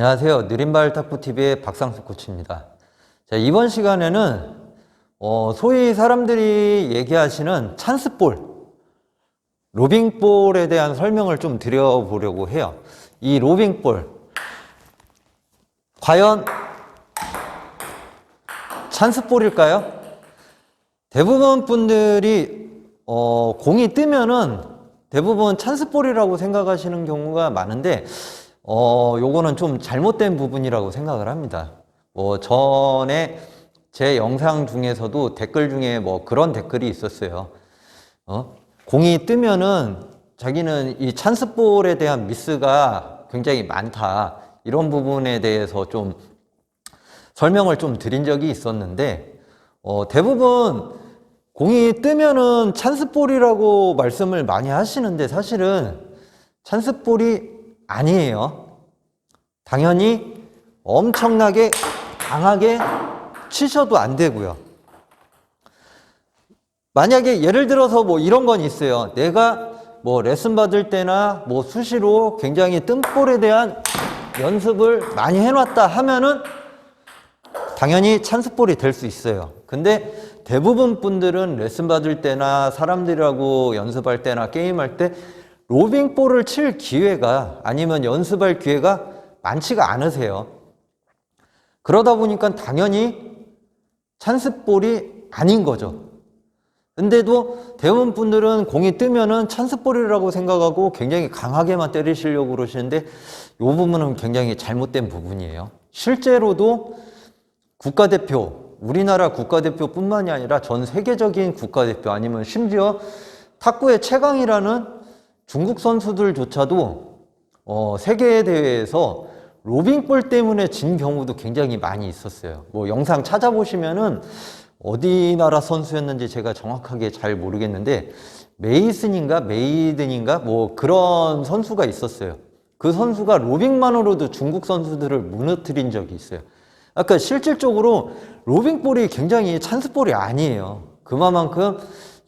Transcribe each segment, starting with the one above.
안녕하세요. 느린발 탁구TV의 박상수 코치입니다. 자, 이번 시간에는 소위 사람들이 얘기하시는 찬스볼, 로빙볼에 대한 설명을 좀 드려보려고 해요. 이 로빙볼, 과연 찬스볼일까요? 대부분 분들이 공이 뜨면은 대부분 찬스볼이라고 생각하시는 경우가 많은데 요거는 좀 잘못된 부분이라고 생각을 합니다. 전에 제 영상 중에서도 댓글 중에 그런 댓글이 있었어요. 공이 뜨면은 자기는 이 찬스볼에 대한 미스가 굉장히 많다. 이런 부분에 대해서 좀 설명을 좀 드린 적이 있었는데, 대부분 공이 뜨면은 찬스볼이라고 말씀을 많이 하시는데 사실은 찬스볼이 아니에요. 당연히 엄청나게 강하게 치셔도 안 되고요. 만약에 예를 들어서 이런 건 있어요. 내가 레슨 받을 때나 수시로 굉장히 뜬볼에 대한 연습을 많이 해놨다 하면은 당연히 찬스볼이 될 수 있어요. 근데 대부분 분들은 레슨 받을 때나 사람들하고 연습할 때나 게임할 때 로빙볼을 칠 기회가 아니면 연습할 기회가 많지가 않으세요. 그러다 보니까 당연히 찬스볼이 아닌 거죠. 근데도 대부분 분들은 공이 뜨면은 찬스볼이라고 생각하고 굉장히 강하게만 때리시려고 그러시는데 이 부분은 굉장히 잘못된 부분이에요. 실제로도 국가대표, 우리나라 국가대표뿐만이 아니라 전 세계적인 국가대표 아니면 심지어 탁구의 최강이라는 중국 선수들조차도 세계대회에서 로빙볼 때문에 진 경우도 굉장히 많이 있었어요. 영상 찾아보시면은 어디 나라 선수였는지 제가 정확하게 잘 모르겠는데 메이슨인가 메이든인가 그런 선수가 있었어요. 그 선수가 로빙만으로도 중국 선수들을 무너뜨린 적이 있어요. 아까 실질적으로 로빙볼이 굉장히 찬스볼이 아니에요. 그만큼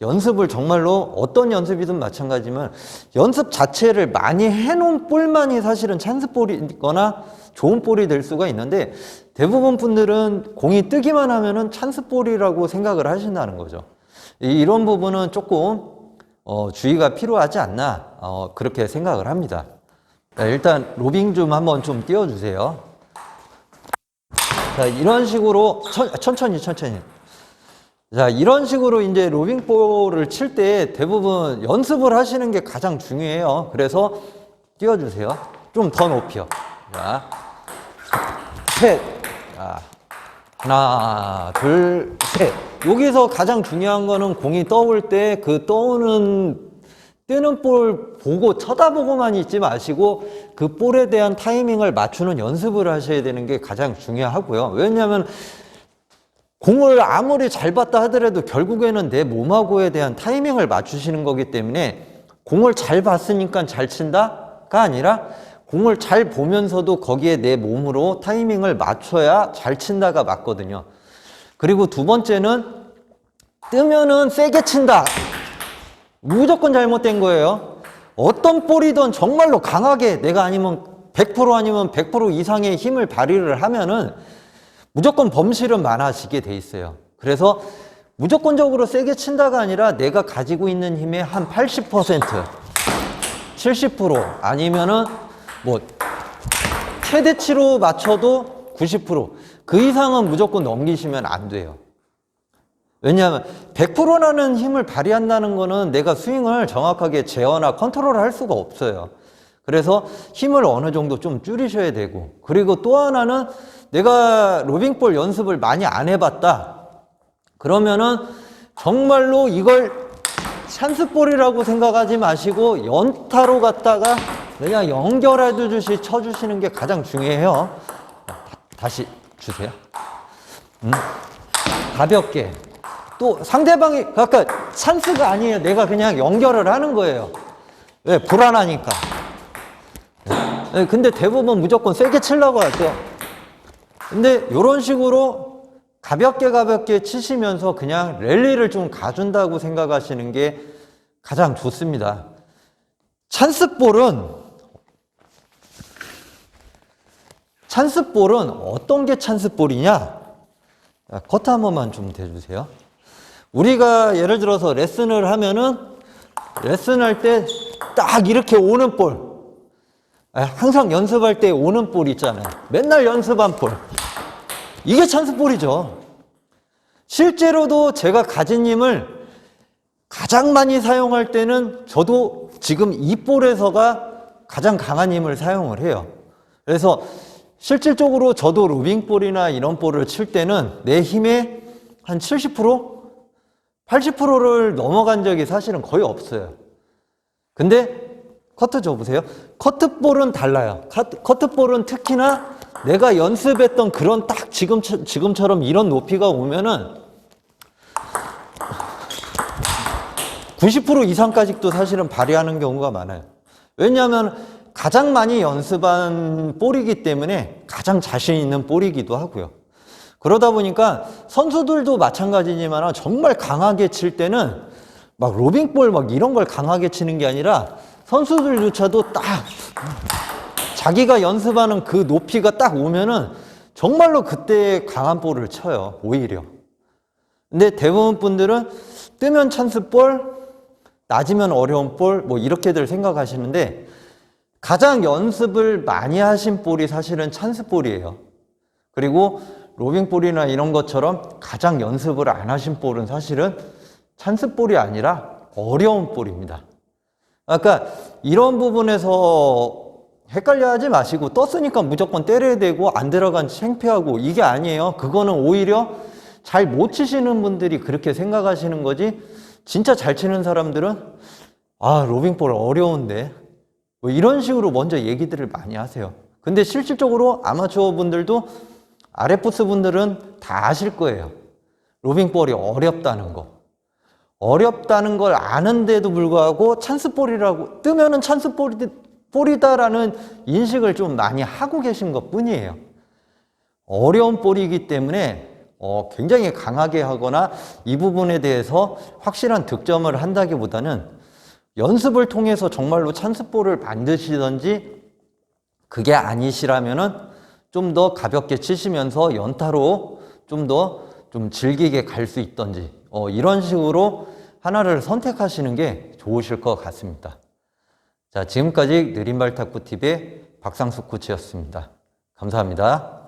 연습을 정말로 어떤 연습이든 마찬가지지만 연습 자체를 많이 해놓은 볼만이 사실은 찬스볼이거나 좋은 볼이 될 수가 있는데 대부분 분들은 공이 뜨기만 하면은 찬스볼이라고 생각을 하신다는 거죠. 이런 부분은 조금 주의가 필요하지 않나 그렇게 생각을 합니다. 자, 일단 로빙 좀 한번 좀 띄워주세요. 자, 이런 식으로 천천히. 자, 이런 식으로 이제 로빙볼을 칠 때 대부분 연습을 하시는 게 가장 중요해요. 그래서 띄워주세요. 좀 더 높이요. 자, 셋. 자, 하나, 둘, 셋. 여기서 가장 중요한 거는 공이 떠올 때 그 뜨는 볼 보고 쳐다보고만 있지 마시고 그 볼에 대한 타이밍을 맞추는 연습을 하셔야 되는 게 가장 중요하고요. 왜냐하면 공을 아무리 잘 봤다 하더라도 결국에는 내 몸하고에 대한 타이밍을 맞추시는 거기 때문에 공을 잘 봤으니까 잘 친다가 아니라 공을 잘 보면서도 거기에 내 몸으로 타이밍을 맞춰야 잘 친다가 맞거든요. 그리고 두 번째는 뜨면은 세게 친다. 무조건 잘못된 거예요. 어떤 볼이든 정말로 강하게 내가 아니면 100% 아니면 100% 이상의 힘을 발휘를 하면은 무조건 범실은 많아지게 돼 있어요. 그래서 무조건적으로 세게 친다가 아니라 내가 가지고 있는 힘의 한 80%, 70% 아니면은 최대치로 맞춰도 90%, 그 이상은 무조건 넘기시면 안 돼요. 왜냐하면 100%라는 힘을 발휘한다는 거는 내가 스윙을 정확하게 제어나 컨트롤할 수가 없어요. 그래서 힘을 어느 정도 좀 줄이셔야 되고, 그리고 또 하나는 내가 로빙볼 연습을 많이 안 해봤다. 그러면은 정말로 이걸 찬스볼이라고 생각하지 마시고 연타로 갖다가 그냥 연결해주듯이 쳐주시는 게 가장 중요해요. 다시 주세요. 가볍게. 또 상대방이 아까 찬스가 아니에요. 내가 그냥 연결을 하는 거예요. 왜? 불안하니까. 근데 대부분 무조건 세게 치려고 하죠. 근데 이런 식으로 가볍게 치시면서 그냥 랠리를 좀 가준다고 생각하시는 게 가장 좋습니다. 찬스볼은 찬스볼은 어떤 게 찬스볼이냐? 커트 한 번만 좀 대주세요. 우리가 예를 들어서 레슨을 하면은 레슨할 때 딱 이렇게 오는 볼, 항상 연습할 때 오는 볼 있잖아요. 맨날 연습한 볼. 이게 찬스볼이죠. 실제로도 제가 가진 힘을 가장 많이 사용할 때는 저도 지금 이 볼에서가 가장 강한 힘을 사용을 해요. 그래서 실질적으로 저도 로빙볼이나 이런 볼을 칠 때는 내 힘의 한 70%? 80%를 넘어간 적이 사실은 거의 없어요. 근데 커트 줘보세요. 커트볼은 달라요. 커트볼은 특히나 내가 연습했던 그런 딱 지금처럼 이런 높이가 오면은 90% 이상까지도 사실은 발휘하는 경우가 많아요. 왜냐하면 가장 많이 연습한 볼이기 때문에 가장 자신 있는 볼이기도 하고요. 그러다 보니까 선수들도 마찬가지지만 정말 강하게 칠 때는 막 로빙볼 막 이런 걸 강하게 치는 게 아니라 선수들조차도 딱 자기가 연습하는 그 높이가 딱 오면은 정말로 그때 강한 볼을 쳐요. 오히려. 근데 대부분 분들은 뜨면 찬스볼, 낮으면 어려운 볼, 뭐 이렇게들 생각하시는데 가장 연습을 많이 하신 볼이 사실은 찬스볼이에요. 그리고 로빙볼이나 이런 것처럼 가장 연습을 안 하신 볼은 사실은 찬스볼이 아니라 어려운 볼입니다. 그러니까 이런 부분에서 헷갈려 하지 마시고 떴으니까 무조건 때려야 되고 안 들어간 창피하고 이게 아니에요. 그거는 오히려 잘 못 치시는 분들이 그렇게 생각하시는 거지 진짜 잘 치는 사람들은 아 로빙볼 어려운데 뭐 이런 식으로 먼저 얘기들을 많이 하세요. 근데 실질적으로 아마추어 분들도 아랫부스 분들은 다 아실 거예요. 로빙볼이 어렵다는 거. 어렵다는 걸 아는데도 불구하고 찬스볼이라고 뜨면은 찬스볼이다라는 인식을 좀 많이 하고 계신 것 뿐이에요. 어려운 볼이기 때문에 굉장히 강하게 하거나 이 부분에 대해서 확실한 득점을 한다기보다는 연습을 통해서 정말로 찬스볼을 만드시던지 그게 아니시라면은 좀 더 가볍게 치시면서 연타로 좀 더 좀 즐기게 갈 수 있던지 이런 식으로 하나를 선택하시는 게 좋으실 것 같습니다. 자, 지금까지 느린발 탁구TV의 박상숙 코치였습니다. 감사합니다.